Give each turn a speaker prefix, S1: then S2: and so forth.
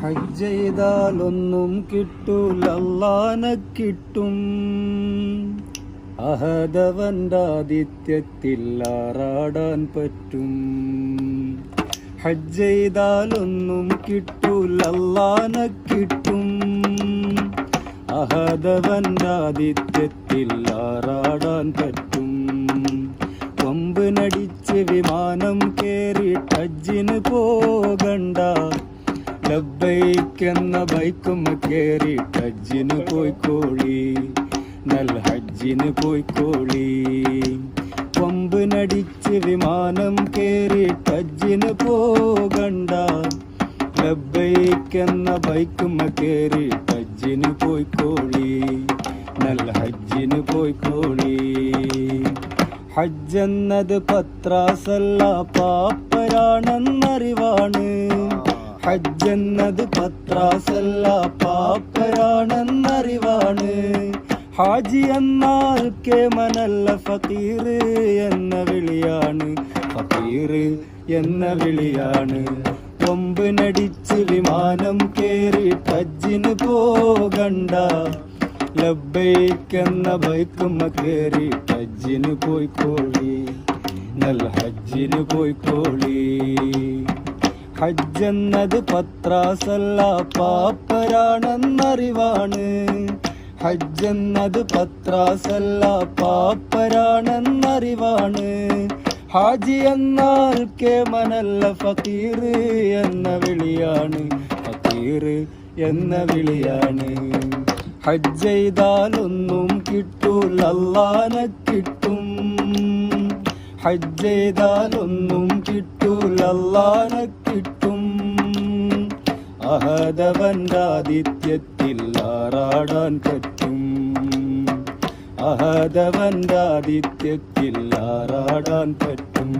S1: ഹജ്ജ് ചെയ്താലൊന്നും കിട്ടൂല, അല്ലാഹനെ കിട്ടും. അഹദവന്റെ ആതിഥ്യത്തിൽ ആറാടാൻ പറ്റും. ഹജ്ജ് ചെയ്താലൊന്നും കിട്ടൂല, അല്ലാഹനെ കിട്ടും. അഹദവന്റെ ആതിഥ്യത്തിൽ ആറാടാൻ പറ്റും. കൊമ്പിനടിച്ച് വിമാനം കേറി ഹജ്ജിന് പോകണ്ട, ലബ്ബൈക്കെന്ന ബൈക്കും കേറി ഹജ്ജിന് പോയിക്കോളി, നല്ല ഹജ്ജിന് പോയിക്കോളി. കൊമ്പിനടിച്ച് വിമാനം കേറി ഹജ്ജിന് പോകണ്ട, ലബ്ബൈക്കെന്ന ബൈക്കും കേറി ഹജ്ജിന് പോയിക്കോളി, നല്ല ഹജ്ജിന് പോയിക്കോളി. ഹജ്ജെന്നത് പത്രാസല്ല, പാപ്പരാണെന്നറിവാണ്. ഹജ്ജെന്നത് പത്രാസല്ല, പാപ്പരാണെന്നറിവാണ്. ഹാജി എന്നാൽ കേമനല്ല, ഫക്കീർ എന്ന വിളിയാണ്, ഫക്കീർ എന്ന വിളിയാണ്. കൊമ്പിനടിച്ച് വിമാനം കേറി ഹജ്ജിന് പോകണ്ട, ലബ്ബൈക്കെന്ന ബൈക്കുമ്മ കേറി ഹജ്ജിന് പോയിക്കോളി, നല്ല ഹജ്ജിന് പോയിക്കോളി. ഹജ്ജെന്നത് പത്രാസല്ല, പാപ്പരാണെന്നറിവാണ്. ഹജ്ജെന്നത് പത്രാസല്ല, പാപ്പരാണെന്നറിവാണ്. ഹാജി എന്നാൽ കേമനല്ല, ഫക്കീർ എന്ന വിളിയാണ്, ഫക്കീർ എന്ന വിളിയാണ്. ഹജ്ജ് ചെയ്താലൊന്നും കിട്ടൂല, അല്ലാഹനെ കിട്ടും. ഹജ്ജ് ചെയ്താലൊന്നും കിട്ടൂല, അല്ലാഹനെ കിട്ടും. അഹദവന്റെ ആതിഥ്യത്തിൽ ആറാടാൻ പറ്റും. അഹദവന്റെ ആതിഥ്യത്തിൽ ആറാടാൻ പറ്റും.